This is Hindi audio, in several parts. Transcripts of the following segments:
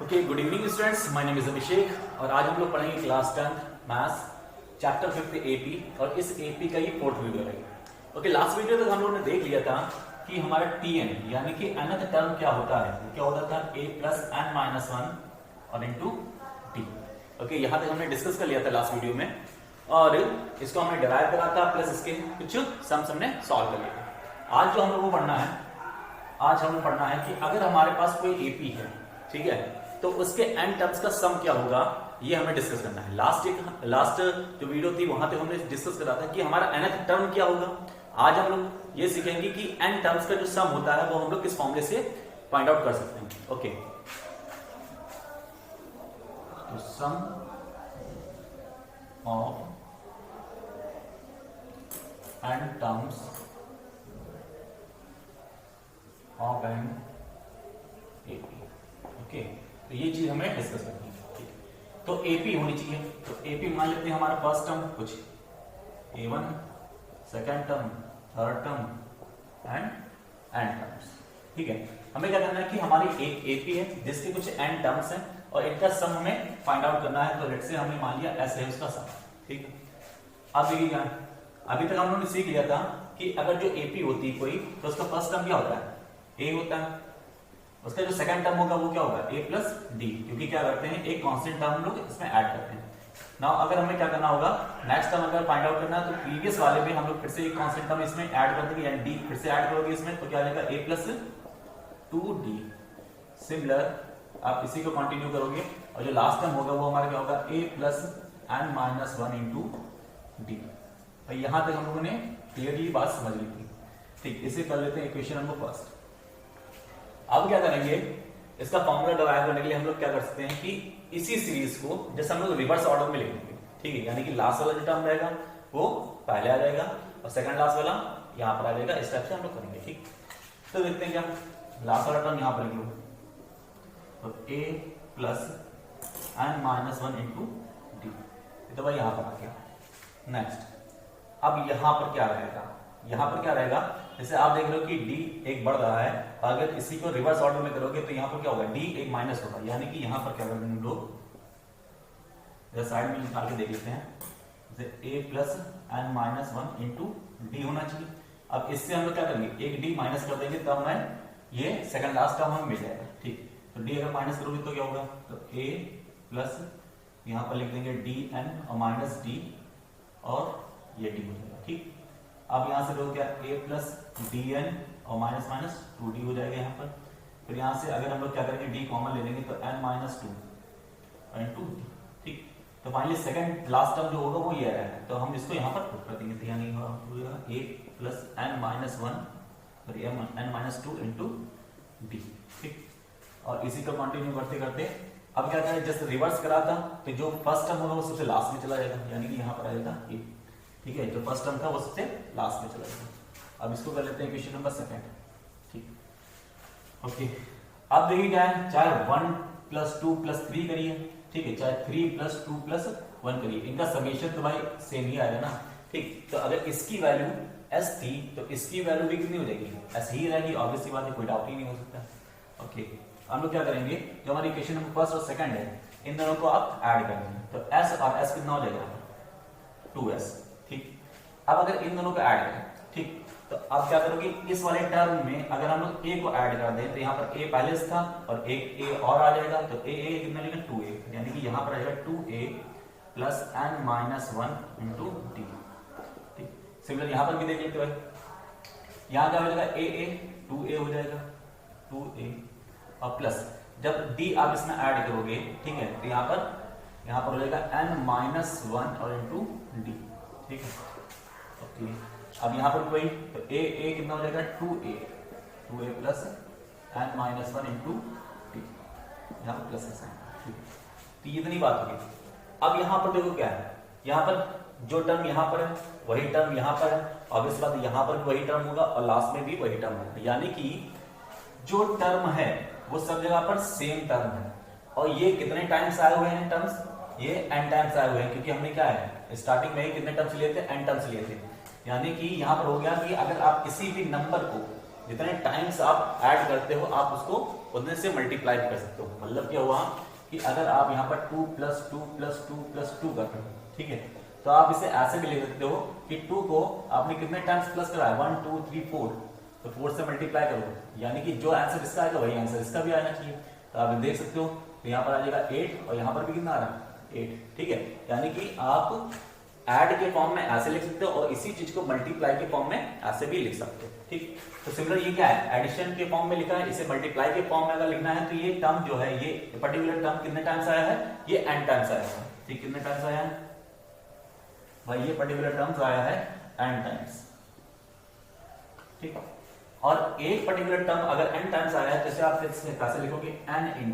Okay, good evening students, my name is Abhishek और आज हम लोग पढ़ेंगे क्लास 10 मैथ्स चैप्टर 5 एपी और इस एपी का ये फोर्थ वीडियो है। ओके, लास्ट वीडियो तक हम लोगों ने देख लिया था कि हमारा टीएन यानी कि nth टर्म क्या होता है, क्या होता था a प्लस n माइनस 1 और इनटू टी। ओके, यहां तक हमने डिस्कस कर लिया था लास्ट वीडियो में और इसको हमने डिराइव करा था प्लस इसके कुछ सम्स हमने सॉल्व कर लिया था। आज जो हम लोगों को पढ़ना है, आज हमें पढ़ना है कि अगर हमारे पास कोई एपी है, ठीक है, तो उसके n टर्म्स का सम क्या होगा, ये हमें डिस्कस करना है। लास्ट जो वीडियो थी वहां तक हमने डिस्कस करा था कि हमारा nth टर्म क्या होगा। आज हम लोग ये सीखेंगे कि n टर्म्स का जो सम होता है वो हम लोग किस फॉर्मूले से फाइंड आउट कर सकते हैं। ओके, तो sum of n terms of n AP. Okay, तो ये चीज हमें डिस्कस करनी है। ठीक है, तो एपी होनी चाहिए। तो एपी मान लेते हैं हमारा फर्स्ट टर्म कुछ a1, second term, third term and n terms. ठीक है, हमें क्या करना है कि हमारी एक एपी है जिसके कुछ n टर्म्स हैं और इनका सम हमें फाइंड आउट करना है। तो लेट्स से हमने मान लिया s है उसका सम। ठीक है, अब देखिए क्या, अभी तक हम लोगों ने सीख लिया था कि अगर जो एपी होती है कोई, तो उसका फर्स्ट टर्म क्या होता है, a होता है। उसका जो सेकंड टर्म होगा वो क्या होगा, a प्लस डी, क्योंकि क्या करते हैं एक कांस्टेंट टर्म हम लोग इसमें ऐड करते हैं। नाउ अगर हमें क्या करना होगा, नेक्स्ट टर्म अगर फाइंड आउट करना है तो प्रीवियस वाले में हम लोग फिर से एक कांस्टेंट टर्म इसमें ऐड कर देंगे, यानी डी फिर से ऐड करोगे इसमें, तो क्या आ जाएगा a प्लस 2d। सिमिलर आप इसी को कंटिन्यू करोगे और जो लास्ट टर्म होगा वो हमारा क्या होगा, a plus n minus 1 into D. तो यहां तक हम लोगों ने क्लियरली बात समझ ली थी। ठीक, इसे कर लेते हैं इक्वेशन नंबर फर्स्ट। अब क्या करेंगे, इसका फॉर्मूला डिराइव करने के लिए हम लोग क्या कर सकते हैं कि इसी सीरीज को जैसे हम लोग रिवर्स ऑर्डर में लिखेंगे। ठीक है, यानी कि लास्ट वाला जो टर्म रहेगा वो पहले आ जाएगा और सेकंड लास्ट वाला यहां पर आ जाएगा। इस टाइप से हम लोग करेंगे। ठीक, तो देखते हैं क्या, लास्ट वाला टर्म यहां पर लिख लो, तो a plus n minus 1 into D. तो भाई यहां पर आ गया। नेक्स्ट, अब यहां पर क्या रहेगा, यहां पर क्या रहेगा, जैसे आप देख रहे हो कि d एक बढ़ रहा है, अगर इसी को रिवर्स ऑर्डर में करोगे तो यहाँ पर क्या होगा, d एक माइनस होगा, यानी कि यहाँ पर क्या करेंगे हम लोग, जैसे साइड में निकाल के देख लेते हैं, जैसे a plus n minus 1 into D होना चाहिए। अब इससे हम लोग क्या करेंगे, एक d माइनस कर देंगे तब हमें ये सेकंड लास्ट टर्म हमें मिल जाएगा। ठीक, तो d अगर माइनस करोगे तो क्या होगा, तो a प्लस यहाँ पर लिख देंगे dn और माइनस d और ये d हो जाएगा। ठीक, अब यहां से लोग क्या, a प्लस डी एन और माइनस माइनस 2d हो जाएगा यहाँ पर। फिर यहां से अगर हम लोग क्या करेंगे, d कॉमन ले लेंगे तो n माइनस 2 इंटू डी। ठीक, तो फाइनली सेकंड लास्ट टर्म जो होगा वो ये रहेगा, तो हम इसको यहाँ पर पुट कर देंगे, तो यानी a प्लस n माइनस 1 और n माइनस 2 इंटू डी। ठीक, और इसी को कंटिन्यू करते करते अब क्या करें, जस्ट रिवर्स करा था तो जो फर्स्ट टर्म होगा वो सबसे लास्ट में चला जाएगा, यानी कि यहाँ पर आ जाएगा a। ठीक है, जो फर्स्ट टर्म था वो सबसे लास्ट में चला जाएगा। अब इसको कर लेते हैं क्वेश्चन नंबर सेकंड। ठीक, ओके, अब देखिए क्या है, चाहे 1 प्लस 2 प्लस 3 करिए, ठीक है, चाहे 3 प्लस 2 प्लस 1 करिए, इनका समेशन तो भाई सेम ही आएगा ना। ठीक, तो अगर इसकी वैल्यू s थी तो इसकी वैल्यू भी कितनी हो जाएगी, s ही रहेगी, ऑब्वियस सी बात है, कोई डाउट ही नहीं हो सकता। ओके, हम लोग क्या करेंगे, जो हमारी इक्वेशन नंबर फर्स्ट और सेकंड है इन दोनों को आप ऐड कर देंगे, तो s और s कितना हो जाएगा, 2s। ठीक, अब अगर इन दोनों को ऐड करें, ठीक, तो अब क्या करोगे, इस वाले टर्म में अगर हम लोग a को ऐड कर दें तो यहाँ पर a पहले से था और एक a और आ जाएगा, तो a कितना लेगा, 2a, यानी कि यहाँ पर आ जाएगा 2a plus n minus 1 into D. ठीक, सिमिलर यहाँ पर भी देख लेते हैं, यहाँ क्या हो जाएगा, a 2a हो जाएगा, 2a और प्लस जब d आप इसमें ऐड करोगे, ठीक है, तो यहाँ पर हो जाएगा n माइनस 1 और इंटू डी। ठीक है, ओके, अब यहाँ पर कोई तो a कितना हो जाएगा, 2a plus n minus 1 into D, यहाँ पर प्लस है। ठीक है, तो ये इतनी बात होगी। अब यहाँ पर देखो क्या है, यहाँ पर जो टर्म यहाँ पर है वही टर्म यहाँ पर है, ऑब्वियस बात है यहाँ पर भी वही टर्म होगा और लास्ट में भी वही टर्म होगा, यानी कि जो टर्म है वो सब जगह पर सेम टर्म है। और ये कितने टाइम्स आए हुए हैं टर्म्स, ये n टाइम्स आए हुए हैं, क्योंकि हमने क्या है स्टार्टिंग में ही कितने टर्म्स लिए थे, n टर्म्स लिए थे। यानी कि यहां पर हो गया कि अगर आप किसी भी नंबर को जितने टाइम्स आप ऐड करते हो आप उसको उतने से मल्टीप्लाई कर सकते हो। मतलब क्या हुआ कि अगर आप यहाँ पर 2 + 2 + 2 + 2 कर रहे हो, ठीक है, तो आप इसे ऐसे भी लिख सकते हो कि 2 को आपने कितने टाइम्स प्लस कराया, 1 2 3 4, तो 4 से मल्टीप्लाई करो, यानी कि जो आंसर इसका आएगा वही आंसर इसका भी आना चाहिए। तो आप देख सकते हो, तो यहाँ पर आ जाएगा 8 और यहाँ पर भी कितना आ रहा है 8, ठीक है। यानी कि आप ऐड के फॉर्म में ऐसे लिख सकते हो और इसी चीज को मल्टीप्लाई के फॉर्म में ऐसे भी लिख सकते हो, ठीक। तो सिमिलर ये क्या है, एडिशन के फॉर्म में लिखा है, इसे मल्टीप्लाई के फॉर्म में अगर लिखना है तो ये टर्म जो है, ये पर्टिकुलर टर्म कितने टाइम्स आया है, ये n टाइम्स आया है, ठीक। कितने टाइम्स आया है भाई, ये पर्टिकुलर टर्म्स आया है n टाइम्स, ठीक। और एक पर्टिकुलर टर्म अगर n टाइम्स आया है तो इसे आप कैसे लिखोगे, n ×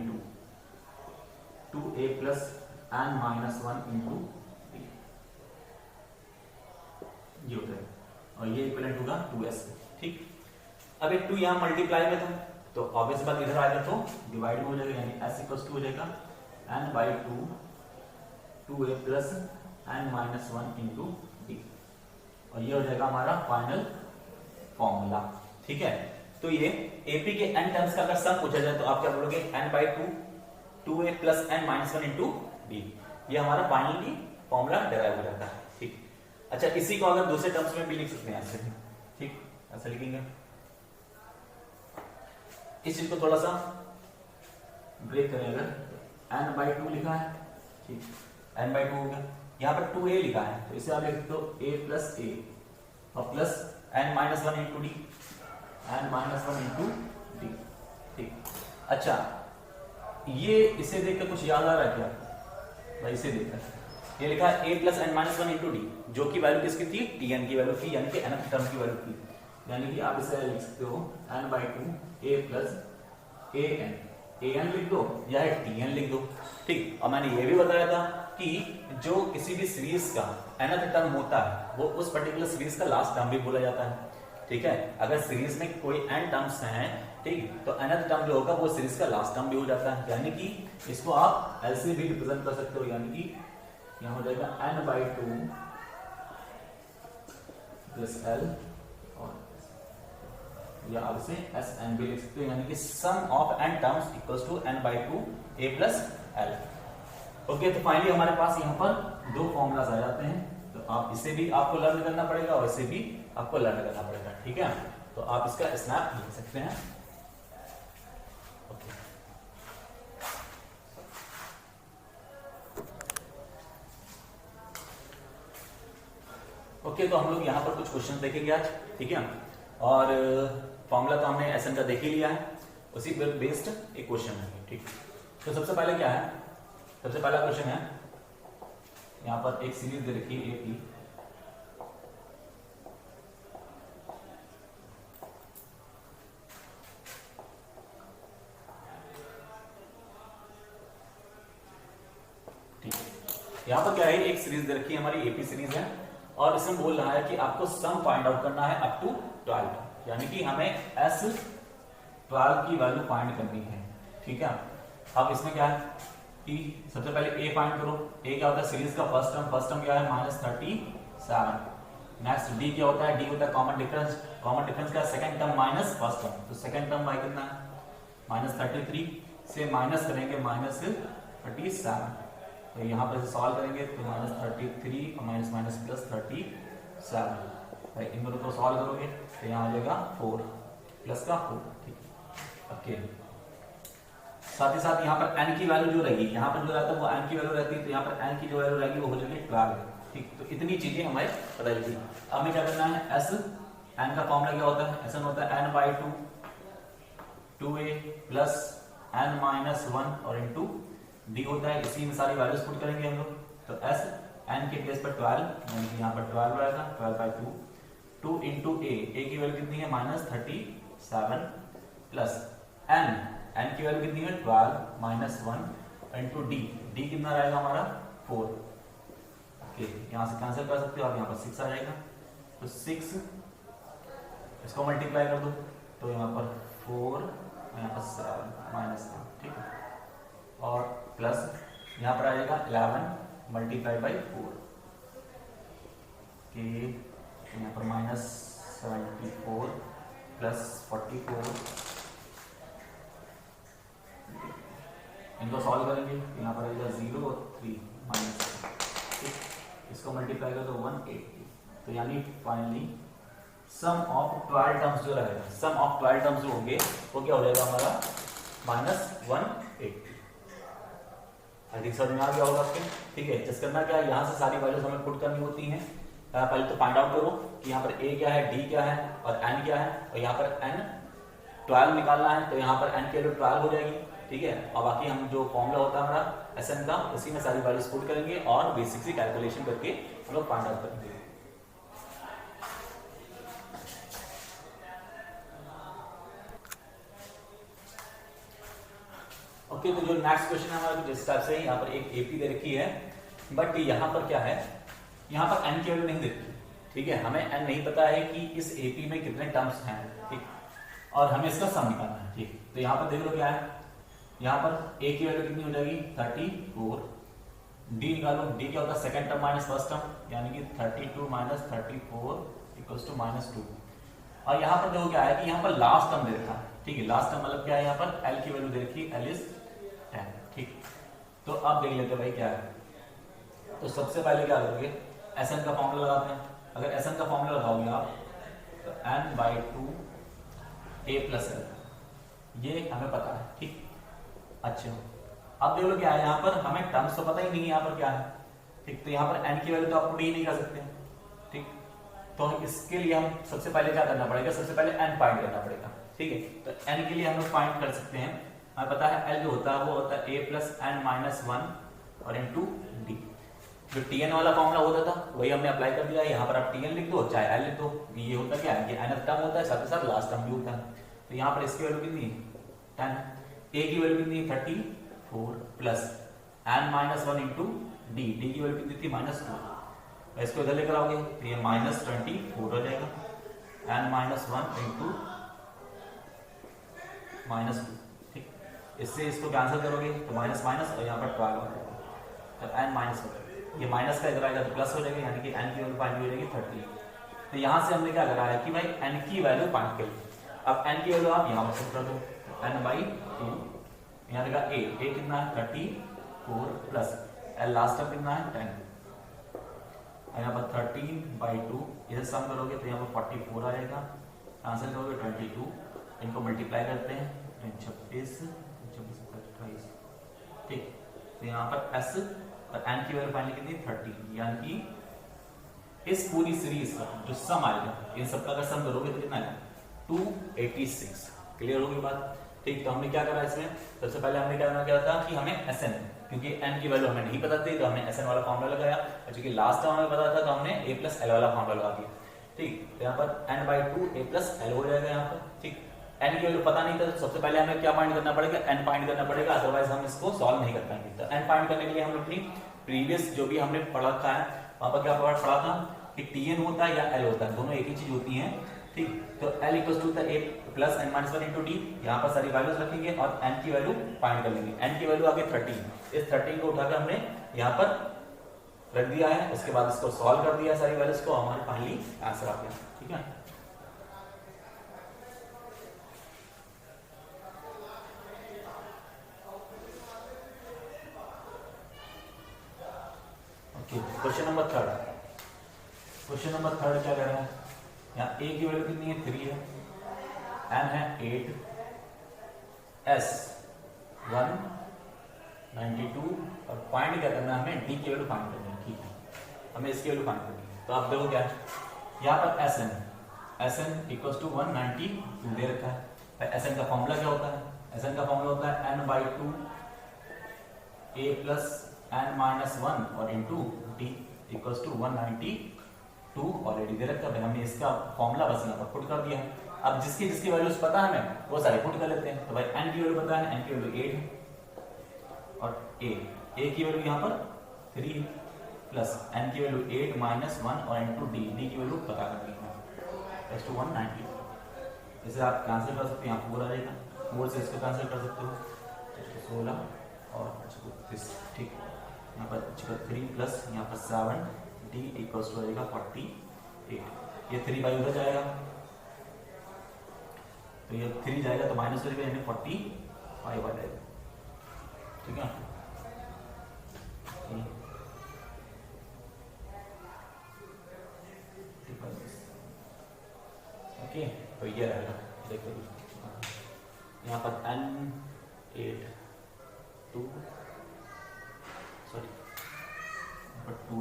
2a + n - 1 × ये होता है, और ये इक्विवेलेंट होगा 2s, ठीक। अब एक 2 यहां मल्टीप्लाई में था तो ऑब्वियस बात इधर आएगा तो डिवाइड में हो जाएगा, यानी s = हो जाएगा n/2 2a + n - 1 × d, और ये हो जाएगा हमारा फाइनल फॉर्मूला, ठीक है। तो ये AP के n टर्म्स का अगर सम पूछा जाए तो आप क्या बोलोगे, n/2 2a + n - 1 × d, ये हमारा फाइनली फॉर्मूला डिराइव हो जाता है, ठीक। अच्छा, इसी को अगर दूसरे टर्म्स में भी लिख सकते हैं ऐसे, ठीक, ऐसे लिखेंगे। इस चीज को थोड़ा सा ब्रेक करें, अगर n/2 लिखा है, ठीक, n/2 हो गया, यहाँ पर 2a लिखा है तो इसे आप लिख सकते हो a + a और plus n - 1 × d, n - 1 × d, ठीक। अच्छा, ये इसे देखकर कुछ याद आ रहा है क्या भाई, इसे देखकर ये लिखा है a + n - 1 × d, जो की वैल्यू किसकी थी, tn की वैल्यू थी, यानी कि nth टर्म की वैल्यू थी, यानी कि आप इसे लिख सकते हो n/2 a + an लिख दो या tn लिख दो, ठीक। और मैंने ये भी बताया था कि जो किसी भी सीरीज का nth टर्म होता है वो उस पर्टिकुलर सीरीज का लास्ट टर्म भी बोला जाता है, ठीक है। अगर सीरीज में कोई n टर्म्स हैं, ठीक, तो nth टर्म जो होगा वो सीरीज का लास्ट टर्म भी हो जाता है, यानी कि इसको आप l से भी रिप्रेजेंट कर सकते हो, यानी कि यहाँ हो जाएगा n/2 + l, और या आप इसे Sn भी लिख सकते हो, यानी कि sum of n terms = n/2 a + l। Okay, तो फाइनली हमारे पास यहाँ पर दो फॉर्मूलाज आ जाते हैं, तो आप इसे भी आपको लर्न करना पड़ेगा और इसे भी आपको लर्न करना पड़ेगा, ठीक है। तो आप इसका स्नैप लिख सकते हैं। ओके, तो हम लोग यहाँ पर कुछ क्वेश्चन देखेंगे आज, ठीक है। और फॉर्मूला तो हमने Sn का देख ही लिया है, उसी पर बेस्ड एक क्वेश्चन है, ठीक। तो सबसे पहले क्या है, सबसे पहला क्वेश्चन है, यहाँ पर एक सीरीज दे रखी है AP, ठीक है। यहाँ पर क्या है, एक सीरीज दे रखी है हमारी AP सीरीज है, और इसमें बोल रहा है कि आपको सम फाइंड आउट करना है अप टू 12, यानी कि हमें S12 की वैल्यू फाइंड करनी है, ठीक है। अब इसमें क्या है कि सबसे पहले A फाइंड करो, A क्या होता है, सीरीज का फर्स्ट टर्म क्या है, -37। नेक्स्ट D क्या होता है, D होता है कॉमन डिफरेंस का second term minus first term, तो सेकंड टर्म बाय कितना है, -33 से माइनस करेंगे -37, तो यहाँ पर सॉल्व करेंगे तो -33 और माइनस +37, इन दोनों को सॉल्व करोगे तो यहाँ आ जाएगा 4 + 4, ठीक है। ओके, साथ ही साथ यहाँ पर n की वैल्यू जो रहेगी, यहाँ पर जो रहता है वो n की वैल्यू रहती है, तो यहाँ पर n की जो वैल्यू रहेगी वो हो जाएगी 12, ठीक। तो इतनी चीजें हमारे पता चलती है। अब हमें क्या करना है, n का फॉर्मूला क्या होता है, Sn होता है n/2 2a + n - 1 और * d होता है, इसी में सारी वैल्यूज पुट करेंगे हम लोग, तो s n के प्लेस पर 12, यानी कि यहाँ पर 12 आएगा, 12/2 2 × a की वैल्यू कितनी है, -37 प्लस n की वैल्यू कितनी है, 12 - 1 × d कितना रहेगा हमारा 4, ओके। यहाँ से कैंसिल कर सकते हो आप, यहाँ पर 6 आ जाएगा, तो 6 इसको मल्टीप्लाई कर दो, तो यहाँ पर 4 यहाँ पर 7 -1, ठीक है, और प्लस यहाँ पर आ जाएगा 11 × 4, के यहाँ पर -74 प्लस 44, इनको सॉल्व करेंगे यहाँ पर आएगा 0 और 3 माइनस, इसको मल्टीप्लाई कर दो 180, तो यानी फाइनली सम ऑफ 12 टर्म्स जो रहेगा, सम ऑफ 12 टर्म्स जो होंगे वो क्या हो जाएगा हमारा -180। आई थिंक समझ में आ गया होगा आपके। ठीक है, जस्ट करना क्या है, यहाँ से सारी वैल्यूज हमें पुट करनी होती हैं। पहले तो फाइंड आउट करो कि यहाँ पर a क्या है, d क्या है और n क्या है, और यहाँ पर n 12 निकालना है, तो यहाँ पर n की वैल्यू 12 हो जाएगी। ठीक है, और बाकी हम जो फॉर्मूला होता है हमारा SN का, उसी में सारी वैल्यूज पुट करेंगे और बेसिक सी कैलकुलेशन करके हम लोग फाइंड आउट करेंगे। ओके, तो जो नेक्स्ट क्वेश्चन है हमारा जिस हिसाब से यहाँ पर एक AP दे रखी है, बट यहाँ पर क्या है, यहाँ पर n की वैल्यू नहीं दे रखी। ठीक है, हमें n नहीं पता है कि इस AP में कितने टर्म्स हैं। ठीक, और हमें इसका सम निकालना है। ठीक, तो यहाँ पर देख लो क्या है, यहाँ पर a की वैल्यू कितनी हो जाएगी 34, d निकालो, d क्या होता है second term minus first term, यानी कि 32 माइनस 34 इक्वल्स टू -2। और यहाँ पर देखो क्या है कि यहाँ पर लास्ट टर्म दे रखा है। ठीक है, लास्ट टर्म मतलब क्या है, यहाँ पर l की वैल्यू दे रखी है, l इज 10। ठीक, तो अब देख लेते हैं भाई क्या है। तो सबसे पहले क्या करोगे, SN का फॉर्मूला लगाते हैं। अगर SN का फॉर्मूला लगाओगे आप तो n/2 a + l, ये हमें पता है। ठीक, अच्छा अब देख लो क्या है, यहाँ पर हमें टर्म्स तो पता ही नहीं है यहाँ पर क्या है। ठीक, तो यहाँ पर n की वैल्यू तो आप पुट ही नहीं कर सकते। ठीक, तो इसके लिए हम सबसे पहले क्या करना पड़ेगा, सबसे पहले n फाइंड करना पड़ेगा। ठीक है, तो n के लिए हम लोग फाइंड कर सकते हैं। हमें पता है l जो होता है वो होता है a + n-1 और इनटू d। जो tn वाला फॉर्मूला होता था वही हमने अप्लाई कर दिया है। यहाँ पर आप tn लिख दो चाहे l लिख दो, ये होता क्या है, ये nth टर्म होता है, साथ ही साथ लास्ट टर्म भी होता है। तो यहाँ पर इसकी वैल्यू कितनी है 10, a की वैल्यू कितनी है 34 plus n-1 into d, d की वैल्यू कितनी थी -2। इसको इधर लेकर आओगे तो ये -24 हो जाएगा, n-1 इंटू -2। ठीक, इससे इसको कैंसिल करोगे तो माइनस माइनस और यहाँ पर 12 हो जाएगा, तो n माइनस हो जाएगा, ये माइनस का इधर आएगा तो प्लस हो जाएगा, यानी कि n की वैल्यू फाइंड हो जाएगी 30। तो यहाँ से हमने क्या करा है कि भाई n की वैल्यू फाइंड कर ली। अब n की वैल्यू आप यहाँ पर पुट कर दो, n/2, यहाँ देखा a कितना है 34 प्लस l लास्ट टर्म कितना है 10, यहाँ पर 13/2, इसे सम करोगे तो यहाँ पर 44 आएगा, आंसर करोगे 22, इनको मल्टीप्लाई करते हैं 26 28। ठीक, तो यहाँ पर s और n की वैल्यू फाइनली कितनी 30, यानी कि इस पूरी सीरीज का जो सम आएगा, इन सबका अगर सम करोगे तो कितना आएगा 286। क्लियर होगी बात। ठीक, तो हमने क्या करा इसमें, सबसे पहले हमने क्या किया था कि हमें SN, क्योंकि n की वैल्यू हमें नहीं पता थी तो हमने SN वाला फॉर्मूला लगाया, और चूंकि लास्ट टाइम हमें पता था तो हमने a + l वाला फॉर्मूला लगा दिया। ठीक, तो यहाँ पर n/2 a + l हो जाएगा यहाँ पर। ठीक, n की वैल्यू पता नहीं था तो सबसे पहले हमें क्या फाइंड करना पड़ेगा, n फाइंड करना पड़ेगा, अदरवाइज हम इसको सॉल्व नहीं कर पाएंगे। तो n फाइंड करने के लिए हम अपनी प्रीवियस जो भी हमने पढ़ा था वहां पर क्या पढ़ा था कि tn होता है या l होता है, दोनों एक ही चीज होती है। ठीक, तो l = a + n-1 into d, यहाँ पर सारी वैल्यूज रखेंगे और n की वैल्यू फाइंड कर लेंगे। n की वैल्यू आ गई 13, इस 13 को उठाकर हमने यहाँ पर रख दिया है, उसके बाद इसको सॉल्व कर दिया सारी वैल्यूज को, हमारे फाइनली आंसर आ गया। ठीक है, क्वेश्चन नंबर 3। क्वेश्चन नंबर 3 क्या कह रहा है, यहाँ a की वैल्यू कितनी है 3 है, n है 8, s 192 और फाइंड क्या करना है हमें, d की वैल्यू फाइंड करनी है। ठीक है, हमें इसकी वैल्यू फाइंड करनी है। तो आप देखो क्या है, यहाँ पर SN = 192 दे रखा है। SN का फॉर्मूला क्या होता है, SN का फॉर्मूला होता है n/2 a + n-1 और into d equals to 192 already दे रखा है। हमने इसका फॉर्मूला बस यहाँ पर पुट कर दिया। अब जिसकी जिसकी वैल्यूज पता है हमें वो सारे पुट कर लेते हैं। तो भाई n की वैल्यू पता है, n की वैल्यू 8 है और a की वैल्यू यहाँ पर 3 प्लस n की वैल्यू 8 -1 और इंटू d की वैल्यू पता करनी है to 190। इसे आप कैंसिल कर सकते हैं, यहाँ 4 आ जाएगा, 4 से इसको कैंसिल कर सकते हो 16 और 36। ठीक, यहाँ पर 3 प्लस यहाँ पर 7 d इक्वल्स टू आएगा 48। ये 3 बाई उधर जाएगा तो ये 3 जाएगा तो माइनस हो जाएगा, यानी 45 आ जाएगा। ठीक है, ओके। तो ये रहेगा, देखो यहाँ पर N8 2 सॉरी 2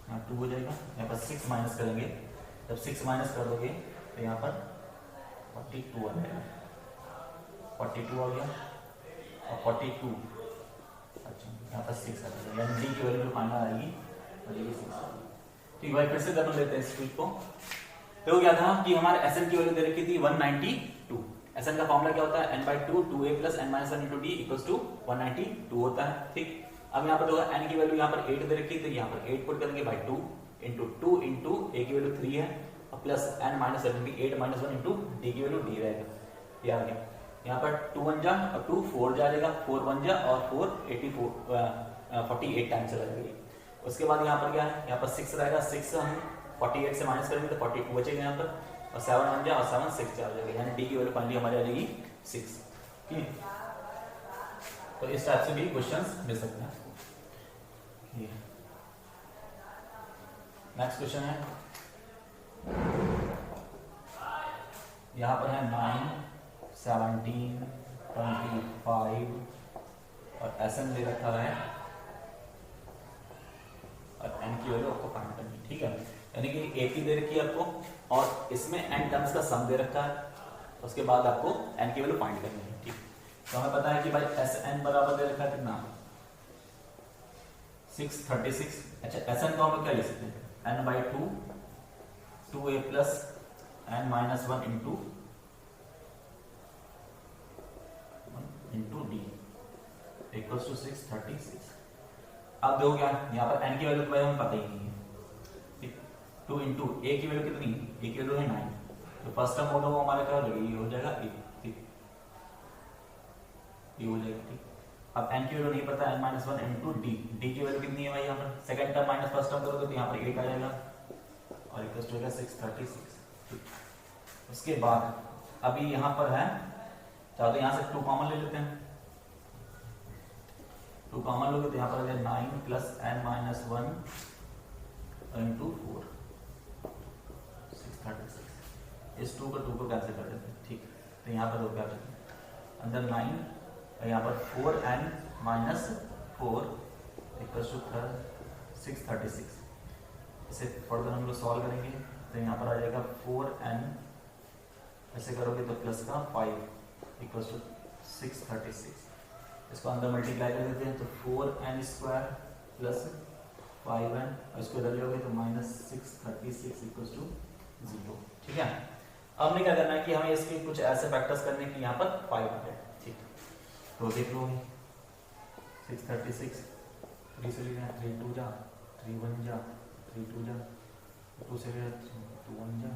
यहाँ 2 हो जाएगा। यहाँ पर 6 माइनस करेंगे, जब 6 माइनस कर दोगे तो यहाँ पर 42 आ जाएगा, 42 आ गया और 42, अच्छा यहाँ पर 6 आ जाएगा, यानी डी की वैल्यू जो फाइनल आएगी और ये 6 आएगी। ठीक भाई, फिर से कर लेते हैं इस क्विज को। तो क्या था कि हमारे एसएन की वैल्यू दे रखी थी 192। एसएन का फॉर्मूला क्या होता है, n/2 2a + n - 1 × d = 192 होता है। ठीक, अब यहाँ पर देखो n की वैल्यू यहाँ पर 8 दे रखी, तो यहाँ पर 8 पुट करेंगे बाई 2 × 2 × a की वैल्यू 3 है और प्लस n - 78 - 1 × d की वैल्यू d रहेगा। ये आ गया, यहाँ पर 2 1 जा और 2 4 जा जाएगा, 4 1 जा और 4 48 टाइम चला जाएगा। उसके बाद यहाँ पर क्या है, यहाँ पर 6 रहेगा, 6 हम 48 से माइनस करेंगे तो 42 बचेगा यहाँ पर, और 7 1 जा और 7 6 जा जाएगा, यानी डी की वैल्यू फाइनली हमारी आ जाएगी 6। ठीक, तो इस टाइप से भी क्वेश्चंस मिल सकते हैं। नेक्स्ट क्वेश्चन है, यहाँ पर है 9 17 25 और एसएन दे रखा है और एन की वैल्यू आपको फाइंड करनी है। ठीक है, यानी कि एपी दे रखी है आपको और इसमें एन टर्म्स का सम दे रखा है, उसके बाद आपको एन की वैल्यू फाइंड करनी है। ठीक, तो हमें पता है कि भाई एस एन बराबर दे रखा है कितना, 636। अच्छा, एस एन को हम क्या लिख सकते हैं, n/2 2a + n - 1 × d = 636। अब देखो क्या, यहाँ पर n की वैल्यू तो भाई हमें पता ही नहीं है। 2 × a की वैल्यू कितनी, a की वैल्यू है 9, तो फर्स्ट टर्म होगा वो हमारा क्या हो जाएगा, ये हो जाएगा a। ठीक, ये हो जाएगा। ठीक, अब n की वैल्यू नहीं पता, n - 1 × d, d की वैल्यू कितनी है भाई, यहाँ पर second term minus first term करोगे तो यहाँ पर 8 आ जाएगा और इक्वल टू 636। ठीक, उसके बाद अभी यहाँ पर है, चाहे तो यहाँ से 2 कॉमन ले लेते हैं, 2 कॉमन लोगे तो यहाँ पर 9 + n - 1 × 4 636। इस 2 को कैंसिल कर देते हैं। ठीक, तो यहाँ पर क्या बचेगा, अंदर 9 यहाँ पर 4n - 4 = 636। इसे फर्दर हम लोग सॉल्व करेंगे तो यहाँ पर आ जाएगा 4n, ऐसे करोगे तो प्लस का 5 = 636। इसको अंदर मल्टीप्लाई कर देते हैं तो 4n² + 5n, और इसको इधर लोगे तो -636 = 0। ठीक है, अब हमें क्या करना है कि हमें इसके कुछ ऐसे फैक्टर्स करने की यहाँ पर 5 आ जाए। ठीक, तो देख लो 636 3 से लेना, 3 2 जा, 3 1 जा, 3 2 जा, 2 से लेना, 2 1 जा,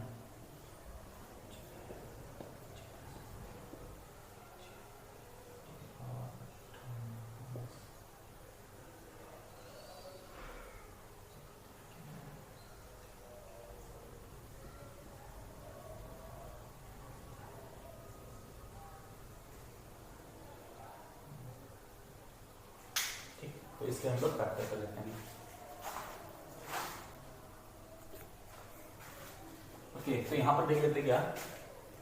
तो इसके हम लोग फैक्टर कर लेते हैं। ओके, तो यहाँ पर देख लेते क्या,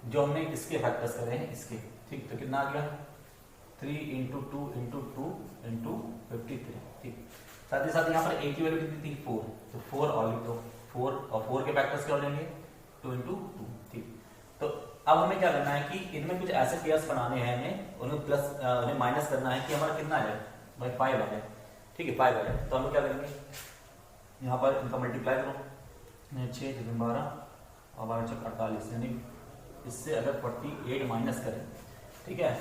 जो हमने इसके फैक्टर्स करे हैं इसके। ठीक, तो कितना आ गया, 3 × 2 × 2 × 53। ठीक, साथ ही साथ यहाँ पर a की वैल्यू कितनी थी, 4, तो 4 और लिख दो, 4 और 4 के फैक्टर्स क्या हो जाएंगे, 2 × 2। ठीक, तो अब हमें क्या करना है कि इनमें कुछ ऐसे पेयर्स बनाने हैं, हमें उन्हें प्लस उन्हें माइनस करना है कि हमारा कितना आ जाए भाई 5 आ जाए। ठीक है, 5 आ जाए, तो हम क्या करेंगे, यहाँ पर इनका मल्टीप्लाई करो, 6 × 12 और 12 × 48, यानी इससे अगर 48 माइनस करें, ठीक है,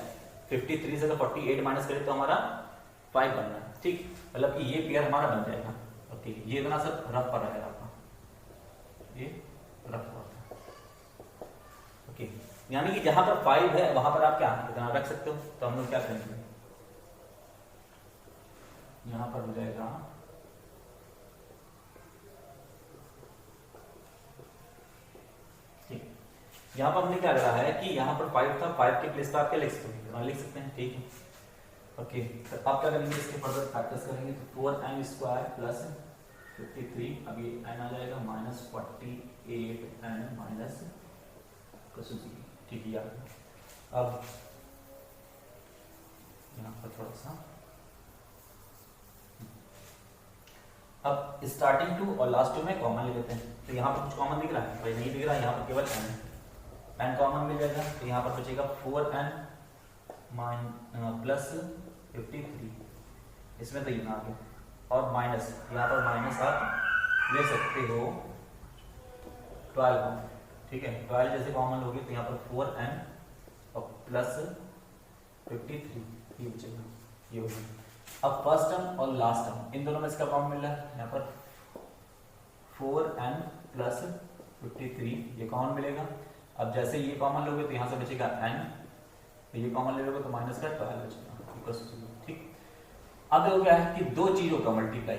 53 से अगर 48 माइनस करें तो हमारा 5 बनना है। ठीक, मतलब कि ये पेयर हमारा बन जाएगा। ओके, ये इतना सब रफ पर रहेगा आपका, ये रफ पर। ओके, यानी कि जहां पर 5 है वहां पर आप क्या इतना रख सकते हो, तो हम लोग क्या करेंगे, यहां पर हो जाएगा यहाँ पर हमने क्या करा है कि यहाँ पर 5 था, 5 के प्लेस पर आप क्या लिख सकते हैं, लिख सकते हैं, ठीक है। ओके, तो आप क्या करेंगे, इसके फर्दर फैक्टर्स करेंगे, तो 4n² प्लस 53, अब ये n आ जाएगा -48n माइनस, ठीक है। अब यहाँ पर थोड़ा सा, अब स्टार्टिंग टू और लास्ट टू में कॉमन ले लेते हैं, तो यहाँ पर कुछ कॉमन दिख रहा है भाई, नहीं दिख रहा है, यहाँ पर केवल n कॉमन मिल जाएगा, तो यहाँ पर बचेगा 4n प्लस 53, इसमें तो ये ना आ गया, और माइनस, यहाँ पर माइनस आप ले सकते हो 12, ठीक है। 12 जैसे कॉमन लोगे तो यहाँ पर 4n और प्लस 53 ये बचेगा, ये होगा। अब फर्स्ट टर्म और लास्ट टर्म इन दोनों में इसका कॉमन मिल रहा है, यहाँ पर 4n प्लस 53 ये कॉमन मिलेगा। अब जैसे ये कॉमन लोगे तो यहाँ से बचेगा n, तो ये कॉमन ले लोगे तो माइनस का 12 बचेगा, ठीक। अब देखो क्या है कि दो चीजों का मल्टीप्लाई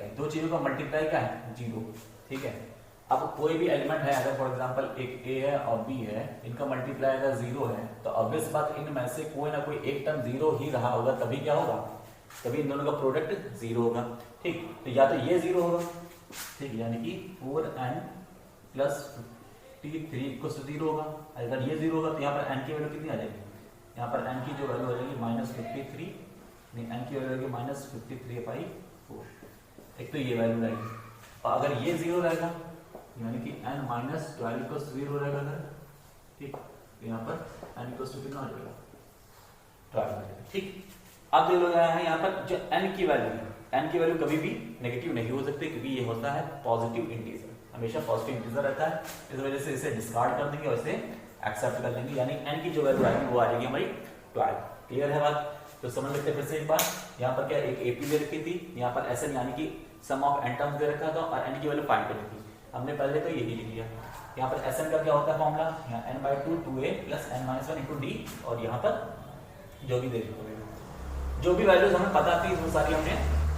क्या है, 0, ठीक है। अब कोई भी एलिमेंट है, अगर फॉर एग्जांपल एक a है और b है, इनका मल्टीप्लाई अगर 0 है तो ऑब्वियस बात इनमें से कोई ना कोई एक टर्म 0 ही रहा होगा, तभी क्या होगा, तभी इन दोनों का प्रोडक्ट 0 होगा, ठीक। तो या तो ये 0 होगा, ठीक, यानी कि 4n प्लस 53 इक्वल टू 0 होगा। अगर ये 0 होगा तो यहाँ पर n की वैल्यू कितनी आ जाएगी, यहाँ पर n की जो वैल्यू आ जाएगी -53, नहीं n की वैल्यू आएगी -53/4, एक तो ये वैल्यू रहेगी। और अगर ये 0 रहेगा यानी कि n -12 इक्वल टू 0 रहेगा अगर, ठीक, तो यहाँ पर n इक्वल टू कितना हो जाएगा, 12, ठीक। अब देख लो यहाँ पर जो n की वैल्यू है, n की वैल्यू कभी भी नेगेटिव नहीं हो सकती, क्योंकि ये होता है पॉजिटिव इंटीजर, हमेशा पॉजिटिव इंटीजर रहता है, इस वजह से इसे डिस्कार्ड कर देंगे और इसे एक्सेप्ट कर लेंगे, यानी n की जो वैल्यू आएगी वो आ जाएगी हमारी 12। क्लियर है बात? तो समझ लेते हैं फिर से एक बार, यहाँ पर क्या एक AP दे रखी थी, यहाँ पर SN यानी कि सम ऑफ n टर्म्स दे रखा था और n की वैल्यू फाइंड करनी थी, हमने पहले तो यही लिख लिया। यहाँ पर SN का क्या होता है फॉर्मूला, यहाँ n/2 2a plus n-1 × d, और यहाँ पर जो भी दे रखी, जो भी वैल्यूज हमें पता थी वो सारी हमने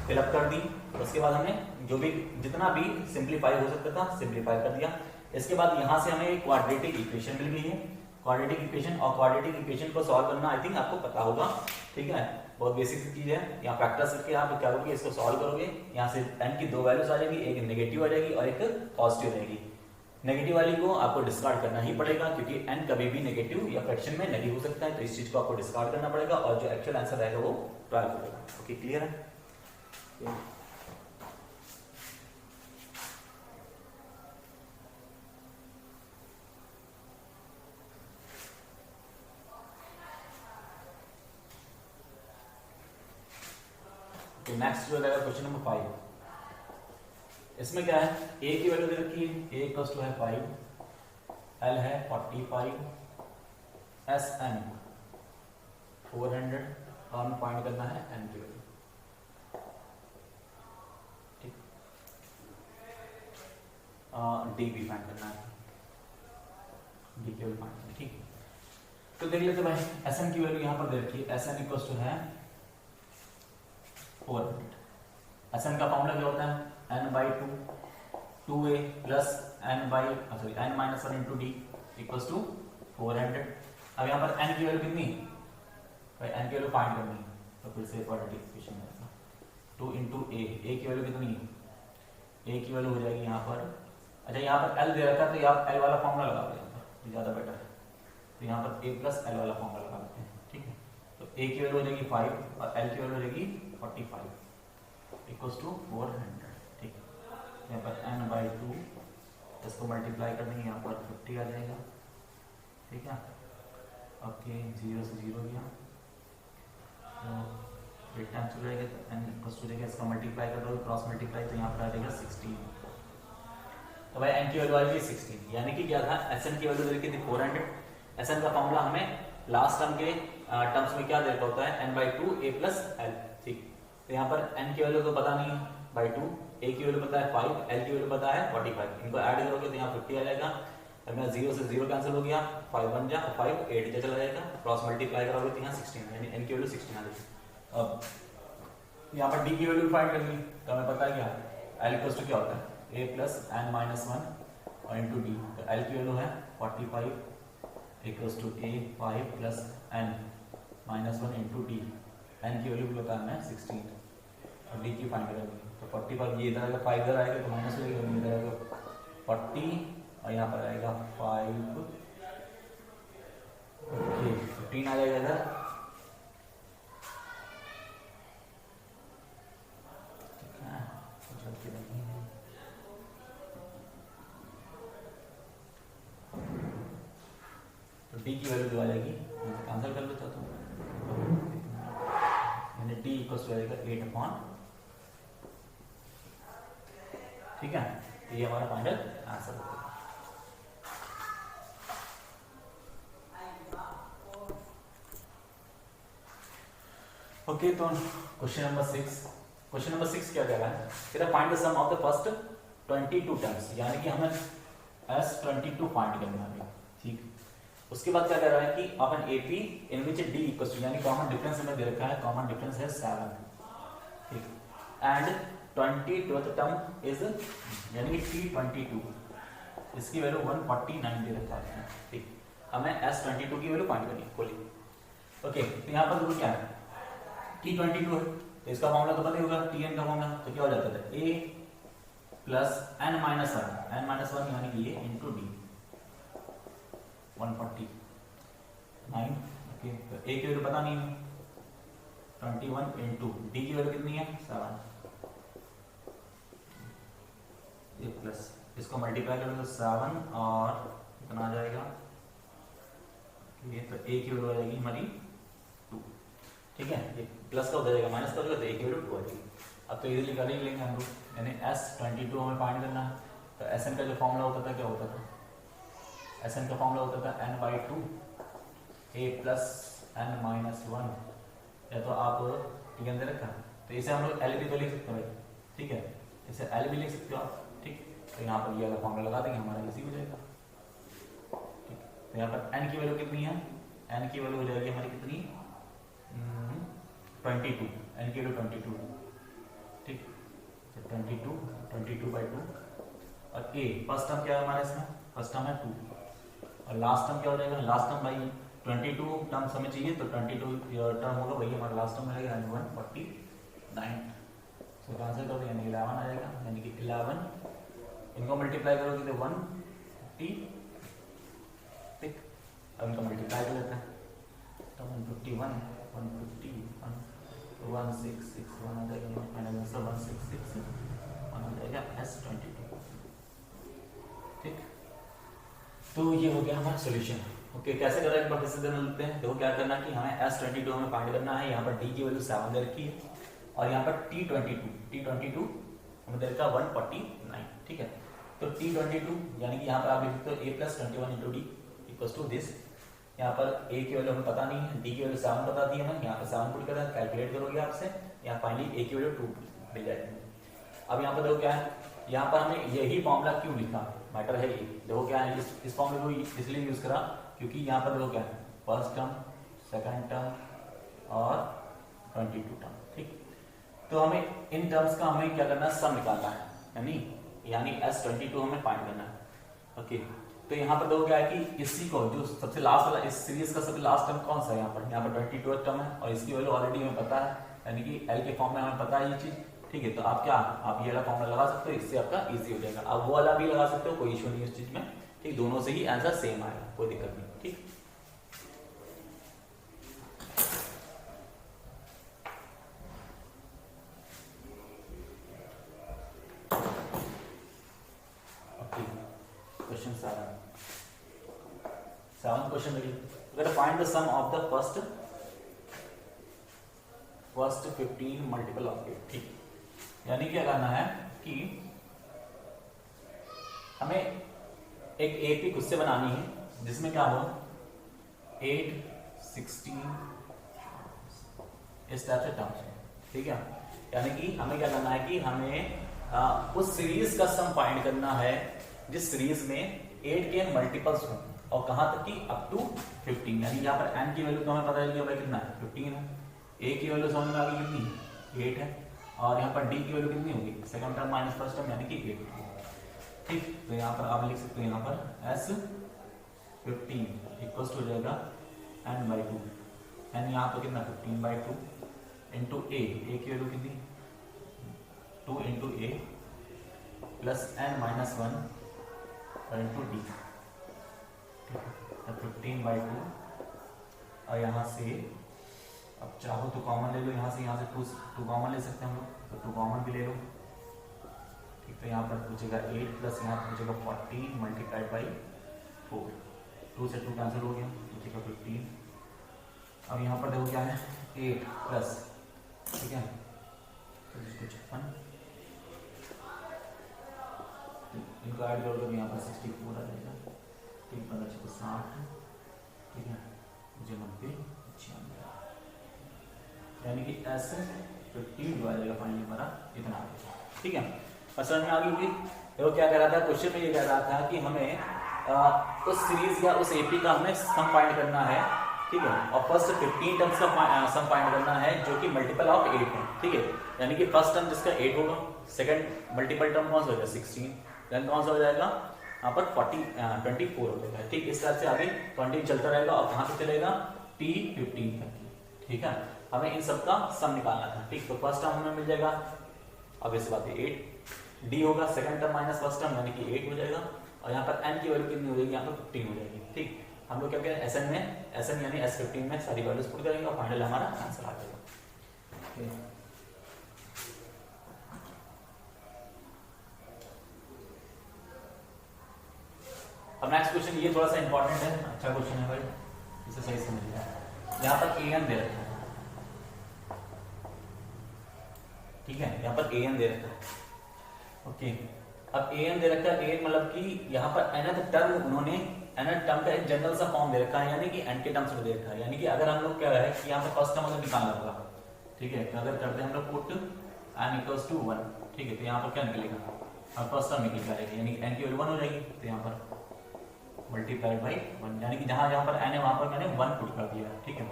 फिलअप कर दी। उसके बाद हमने जो भी जितना भी सिंप्लीफाई हो सकता था सिंप्लीफाई कर दिया। इसके बाद यहाँ से हमें एक क्वाड्रेटिक इक्वेशन मिल गई है, क्वाड्रेटिक इक्वेशन, और क्वाड्रेटिक इक्वेशन को सॉल्व करना आई थिंक आपको पता होगा, ठीक है, बहुत बेसिक चीज है। यहाँ फैक्टर्स करके आप क्या करोगे, इसको सॉल्व करोगे, यहाँ से n की दो वैल्यूज आ जाएगी, एक नेगेटिव आ जाएगी और एक पॉजिटिव रहेगी। नेगेटिव वाली को आपको डिस्कार्ड करना ही पड़ेगा, क्योंकि n कभी भी नेगेटिव या फ्रैक्शन में नहीं हो सकता है, तो इस चीज को आपको डिस्कार्ड करना पड़ेगा और जो एक्चुअल आंसर रहेगा वो 12 होगा। ओके, क्लियर है? नेक्स्ट जो रहेगा क्वेश्चन नंबर 5, इसमें क्या है, a की वैल्यू दे रखी है, a इक्वल टू है 5, l है 45, sn 400, और हमें फाइंड करना है n की वैल्यू, ठीक, d भी फाइंड करना है, d की वैल्यू फाइंड करना है, ठीक। तो देख लेते भाई, sn की वैल्यू यहाँ पर दे रखी है, sn इक्वल टू है 400। SN का फॉर्मूला क्या होता है, n/2 2a plus n-1 into d equals to 400। अब यहाँ पर n की वैल्यू कितनी, भाई n की वैल्यू फाइंड करनी है, तो फिर से क्वाड्रेटिक इक्वेशन आएगा 2 into a, a की वैल्यू कितनी है, a की वैल्यू हो जाएगी यहाँ पर, अच्छा यहाँ पर l दे रखा है तो आप l वाला फॉर्मूला लगा दें, यहाँ पर ज़्यादा बेटर है, तो यहाँ पर a प्लस l वाला फॉर्मूला लगा देते हैं, ठीक है। तो a की वैल्यू हो जाएगी 5 और l की वैल्यू हो जाएगी 45 इक्वल्स टू 400, ठीक। यहाँ पर n/2 इसको मल्टीप्लाई कर देंगे, यहाँ पर 50 आ जाएगा, ठीक है। ओके, 0 से 0 गया तो एक टाइम चल जाएगा, तो n इक्वल्स टू जाएगा, इसका मल्टीप्लाई कर दो, क्रॉस मल्टीप्लाई, तो यहाँ पर आ जाएगा 16। तो भाई n की वैल्यू आ जाएगी 16, यानी कि क्या था, sn की वैल्यू देखी थी 400। sn का फॉर्मूला हमें लास्ट टर्म के टर्म्स में क्या दे रखा होता है, n/2 a प्लस l, ठीक। तो यहाँ पर n की वैल्यू तो पता नहीं है बाई 2, a की वैल्यू पता है 5, l की वैल्यू पता है 45, इनको ऐड करोगे तो यहाँ 50 आ जाएगा, अब यहाँ 0 से 0 कैंसिल हो गया, 5 बन जा 5 8 जा चला जाएगा, क्रॉस मल्टीप्लाई करोगे तो यहाँ 16, यानी n की वैल्यू 16 आ जाएगी। अब यहाँ पर d की वैल्यू फाइंड करनी, तो हमें पता है क्या, l इक्वल्स टू क्या होता है, a प्लस n-1 और इंटू d, तो l की वैल्यू है 45, equals to A 5 plus N -1 into D. N की वैल्यू बताया मैं 16 और डी की फाइंड करेंगे। तो 45 ये इधर आएगा, 5 इधर आएगा तो माइनस लगेगा, इधर आएगा 40 और यहाँ पर आएगा 5 ओके 15 आ जाएगा इधर। तो डी की वैल्यू जो आ जाएगी कैंसिल कर लेता हूँ, यानी डी इक्वल्स टू आएगा 8/, ठीक है। तो ये हमारा फाइनल आंसर होगा। ओके तो क्वेश्चन नंबर 6 क्या कह रहा है, तेरा find the sum of the first 22 terms, यानी कि हमें S22 फाइंड करना है, ठीक। उसके बाद क्या कह रहा है कि अपन AP in which D equals to, यानी कॉमन डिफरेंस हमें दे रखा है, कॉमन डिफरेंस है 7, ठीक। एंड 22th टर्म इज यानी कि T22, इसकी वैल्यू 149 दे रखा है, ठीक। हमें S22 की वैल्यू फाइंड करनी है खोलिए। ओके तो यहाँ पर देखो क्या है, T22 है तो इसका फॉर्मूला तो पता ही होगा, Tn का फॉर्मूला, तो क्या हो जाता है A प्लस n माइनस 1 यानी कि ये इंटू डी 149। ओके तो A की वैल्यू पता नहीं है 21 इंटू डी की वैल्यू कितनी है 7, ये प्लस इसको मल्टीप्लाई करोगे तो 7 और कितना आ जाएगा, ये तो A की वैल्यू आ जाएगी हमारी 2, ठीक है। ये प्लस का हो जाएगा, माइनस का हो जाएगा तो A की वैल्यू 2 आ जाएगी। अब तो इजीली कर ही लेंगे हम लोग, यानी S22 हमें फाइंड करना है। तो Sn का जो फॉर्मूला होता था क्या होता था, Sn का फॉर्मूला होता था n/2 A plus n minus 1, या तो आप T अंदर रखा, तो इसे हम लोग L भी तो लिख सकते हैं भाई, ठीक है, इसे L भी लिख सकते हो आप, ठीक। तो यहाँ पर ये वाला फॉर्मूला लगा देंगे, हमारा इजी हो जाएगा, ठीक। तो यहाँ पर n की वैल्यू कितनी है, n की वैल्यू हो जाएगी हमारी कितनी 22, n की वैल्यू 22, ठीक। तो 22/2 और A फर्स्ट टर्म क्या है हमारे इसमें, फर्स्ट टर्म है 2 और लास्ट टर्म क्या हो जाएगा, लास्ट टर्म भाई 22 टर्म हमें चाहिए तो 22 टर्म होगा वही हमारा लास्ट टर्म मिलेगा, यानी 149। सो आंसर करोगे यानी 11 आ जाएगा, यानी कि 11 इनको मल्टीप्लाई करोगे तो 150, ठीक। अब इनको मल्टीप्लाई कर लेते हैं तो 151 150 1661 आ जाएगा, फाइनल आंसर 1661 आ जाएगा S22, ठीक। तो ये हो गया हमारा सॉल्यूशन। ओके कैसे कर रहे हैं एक बार फिर से देख लेते हैं। देखो क्या करना है कि हमें S22 हमें फाइंड करना है, यहाँ पर D की वैल्यू 7 दे रखी है और यहाँ पर T22 हमें दे रखा 149, ठीक है। तो T22 यानी कि यहाँ पर आप लिख सकते हो A plus 21 into D equals to this. यहाँ पर A की वैल्यू हमें पता नहीं है, D की वैल्यू 7 पता थी हमें, यहाँ पर 7 पुट कर कैलकुलेट करोगे आपसे, यहाँ फाइनली A की वैल्यू 2 मिल जाएगी। अब यहाँ पर देखो क्या है, यहाँ पर हमें यही फॉर्मूला क्यों लिखा, मैटर है ये। देखो क्या है, इस फॉर्मूले को इसलिए यूज करा क्योंकि यहाँ पर देखो क्या है, फर्स्ट टर्म, सेकंड टर्म और 22 टर्म, ठीक। तो हमें इन टर्म्स का हमें क्या करना है, सम निकालना है, यानी S22 हमें फाइंड करना है। ओके तो यहाँ पर देखो क्या है कि इसी को जो सबसे लास्ट वाला इस सीरीज का सबसे लास्ट टर्म कौन सा है, यहाँ पर 22 टर्म है और इसकी वैल्यू ऑलरेडी हमें पता है, यानी कि L के फॉर्म में हमें पता है ये चीज, ठीक है। तो आप क्या, आप ये वाला फॉर्मूला लगा सकते हो, इससे आपका इजी हो जाएगा। आप वो वाला भी लगा सकते हो, कोई इशू नहीं है इस चीज में, ठीक। दोनों से ही आंसर सेम आएगा, कोई दिक्कत नहीं, ठीक। क्वेश्चन 7 क्वेश्चन देखिए, find the sum of the first 15 multiple of 8, ठीक। यानी क्या करना है कि हमें एक एपी खुद से बनानी है जिसमें क्या हो 8, 16 इस टाइप से टर्म्स है, ठीक है। यानी कि हमें क्या करना है कि हमें उस सीरीज का सम फाइंड करना है जिस सीरीज में 8 के मल्टीपल्स हो और कहां तक की अप टू 15। यानी यहाँ पर n की वैल्यू तो हमें पता है भाई कितना है 15 है, a की वैल्यू समझ में आ गई कितनी 8 है और यहाँ पर d की वैल्यू कितनी होगी second term minus first term यानी कि 8, ठीक। तो यहाँ पर आप लिख सकते हो यहाँ पर S15 इक्वल्स टू हो जाएगा n/2। n यहाँ पर कितना 15/2 इंटू ए की वैल्यू कितनी 2 इंटू ए प्लस n-1 इंटू डी। 15/2 और यहाँ से अब चाहो तो कॉमन ले लो, यहाँ से 2 कॉमन ले सकते हैं हम लोग, तो 2 कॉमन भी ले लो। ठीक, तो यहाँ पर पूछेगा 8 प्लस यहाँ पर पूछेगा 40 मल्टीप्लाइड बाई 4। 2 से 2 कैंसिल हो गया, पूछेगा 15। अब यहाँ पर देखो क्या है 8 प्लस, ठीक है, तो इसको 56 इनको ऐड करोगे तो यहाँ पर 64 आ जाएगा। ठीक, 15 से 60, ठीक है, मुझे 90 96, यानी कि ऐसे 15 जो आ जाएगा फाइनली हमारा इतना आ जाएगा। ठीक है, और समझ में आ गई होगी। देखो क्या कह रहा था क्वेश्चन में, ये कह रहा था कि हमें उस सीरीज या उस एपी का हमें सम फाइंड करना है। ठीक है, और फर्स्ट 15 टर्म्स का सम फाइंड करना है जो कि मल्टीपल ऑफ 8 है। ठीक है, यानी कि फर्स्ट टर्म जिसका 8 होगा, सेकंड मल्टीपल टर्म कौन सा हो जाएगा 16, देन कौन सा हो जाएगा यहाँ पर 24 हो जाएगा। ठीक, इस तरह से आगे कंटिन्यू चलता रहेगा और कहाँ से चलेगा T15 तक। ठीक है, हमें इन सब का सम निकालना था। ठीक, तो फर्स्ट टर्म हमें मिल जाएगा, अब इस बात 8 डी होगा, second term minus first term यानी कि 8 हो जाएगा, और यहाँ पर n की वैल्यू कितनी हो जाएगी, यहाँ पर 15 हो जाएगी। ठीक, हम लोग क्या करें SN यानी S15 में सारी वैल्यूज पुट करेंगे और फाइनल हमारा आंसर आ जाएगा। अब नेक्स्ट क्वेश्चन, ये थोड़ा सा इंपॉर्टेंट है, अच्छा क्वेश्चन है भाई, इसे सही समझिए। यहाँ पर an दे रखा है, ठीक है, यहाँ पर an दे रखा है। ओके, अब an दे रखा है, an मतलब कि यहाँ पर nth टर्म उन्होंने nth टर्म का एक जनरल सा फॉर्म दे रखा है, यानी कि n के टर्म्स में दे रखा है। यानी कि अगर हम लोग क्या है कि यहाँ पर फर्स्ट टर्म अगर निकालना होगा, ठीक है, तो अगर करते हैं हम लोग पुट n इक्वल्स टू 1, ठीक है, तो यहाँ पर क्या निकलेगा, अब फर्स्ट टर्म निकल जाएगी, यानी n की वैल्यू 1 हो जाएगी, तो यहाँ पर मल्टीप्लाइड बाई 1, यानी कि जहां पर n है वहां पर मैंने 1 पुट कर दिया। ठीक है,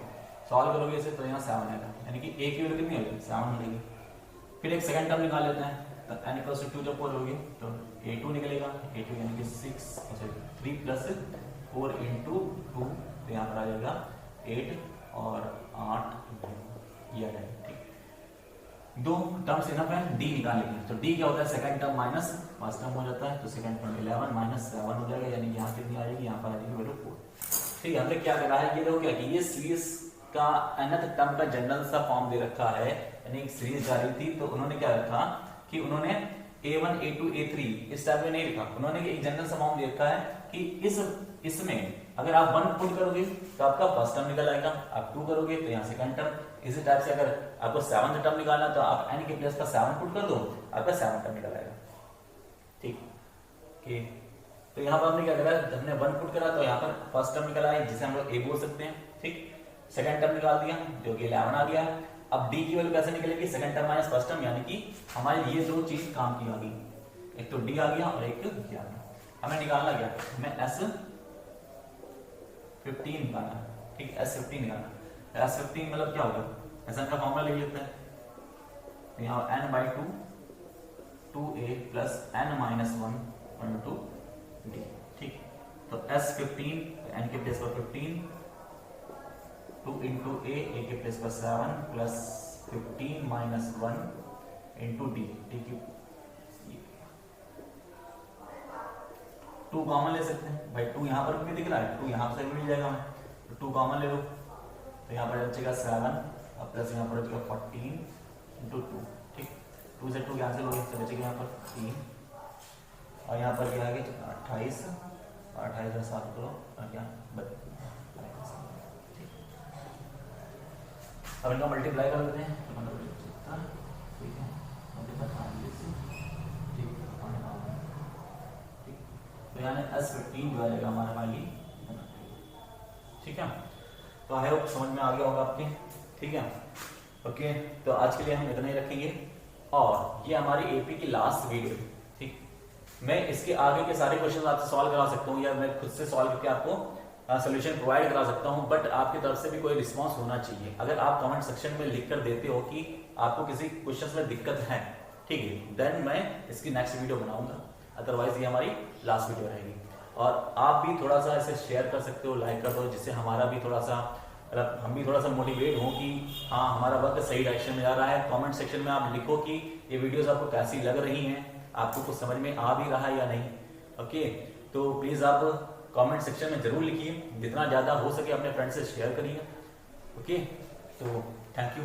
सॉल्व करोगे इसे तो यहाँ 7 आएगा, यानी कि a की वैल्यू कितनी हो जाएगी 7 हो जाएगी। फिर एक सेकंड टर्म निकाल लेते हैं, तो n इक्वल्स टू 2 जब 4 होगी तो a2 निकलेगा, a2 यानी कि 3 प्लस 4 इंटू 2, तो यहाँ पर आ जाएगा 8 और 8 ये आ जाएगा। ठीक, दो टर्म्स इनफ है, d निकाल लेंगे, तो d क्या होता है second term minus first term हो जाता है, तो सेकंड टर्म 11 माइनस 7 हो जाएगा, यानी यहाँ कितनी आ जाएगी, यहाँ पर आ जाएगी वैल्यू 4। ठीक है, हमने क्या करा है, ये देखो क्या कि ये सीरीज का nth टर्म का जनरल सा फॉर्म दे रखा है, यानी एक सीरीज जा रही थी, तो उन्होंने क्या रखा कि उन्होंने a1 a2 a3 इस टाइप में नहीं लिखा, उन्होंने एक जनरल सा फॉर्म दे रखा है कि इसमें अगर आप 1 पुट करोगे तो आपका फर्स्ट टर्म निकल आएगा, आप 2 करोगे तो यहाँ सेकंड टर्म, इसी टाइप से अगर आपको 7th टर्म निकालना तो आप n के प्लेस पर 7 पुट कर दो, आपका 7th टर्म निकल आएगा। ठीक, तो यहाँ पर हमने क्या करा, हमने 1 पुट करा तो यहाँ पर फर्स्ट टर्म निकल आया, जिसे हम लोग a बोल सकते हैं। ठीक, सेकंड टर्म निकाल दिया जो कि 11 आ गया। अब d की वैल्यू कैसे निकलेगी, second term minus first term, यानी कि हमारी ये दो चीज काम की आ गई, एक तो d आ गया और एक ये आ गया। हमें निकालना क्या, हमें S15 निकालना। ठीक, S15 निकालना, S15 मतलब क्या होगा, SN का फॉर्मूला लिख लेते हैं, तो यहाँ n/2 2a plus n-1 into d। ठीक, तो S15 n के प्लेस पर 15, 2 इंटू a के प्लेस पर 7 प्लस 15 माइनस 1 इंटू डी। ठीक है, 2 कॉमन ले सकते हैं भाई, 2 यहाँ पर भी दिख रहा है, 2 यहाँ से भी मिल जाएगा हमें, तो 2 कॉमन ले लो, तो यहाँ पर बचेगा 7 और प्लस यहाँ पर बचेगा 14 इंटू 2। ठीक, 2 से 2 कैंसिल हो गया, तो बचेगा यहाँ पर 3 और यहाँ पर क्या आ गया 28 और 28 का 7 करो और क्या अब इनका मल्टीप्लाई कर देते हैं, तो मतलब ठीक है, ठीक, तो यानी S15 जो आएगा हमारा वाली। ठीक है, तो आई होप समझ में आ गया होगा आपके। ठीक है, ओके, तो आज के लिए हम इतना ही रखेंगे और ये हमारी एपी की लास्ट वीडियो। ठीक, मैं इसके आगे के सारे क्वेश्चन आपसे सॉल्व करा सकता हूँ या मैं खुद से सॉल्व करके आपको सोल्यूशन प्रोवाइड करा सकता हूं, बट आपकी तरफ से भी कोई रिस्पांस होना चाहिए। अगर आप कमेंट सेक्शन में लिख कर देते हो कि आपको किसी क्वेश्चन में दिक्कत है, ठीक है, देन मैं इसकी नेक्स्ट वीडियो बनाऊंगा, अदरवाइज ये हमारी लास्ट वीडियो रहेगी। और आप भी थोड़ा सा इसे शेयर कर सकते हो, लाइक कर दो, जिससे हमारा भी थोड़ा सा मतलब हम भी थोड़ा सा मोटिवेट हों कि हाँ हमारा वर्क सही डायरेक्शन में जा रहा है। कमेंट सेक्शन में आप लिखो कि ये वीडियोस आपको कैसी लग रही हैं, आपको कुछ समझ में आ भी रहा है या नहीं। ओके, तो प्लीज़ आप कमेंट सेक्शन में जरूर लिखिए, जितना ज़्यादा हो सके अपने फ्रेंड से शेयर करिए। ओके, तो थैंक यू।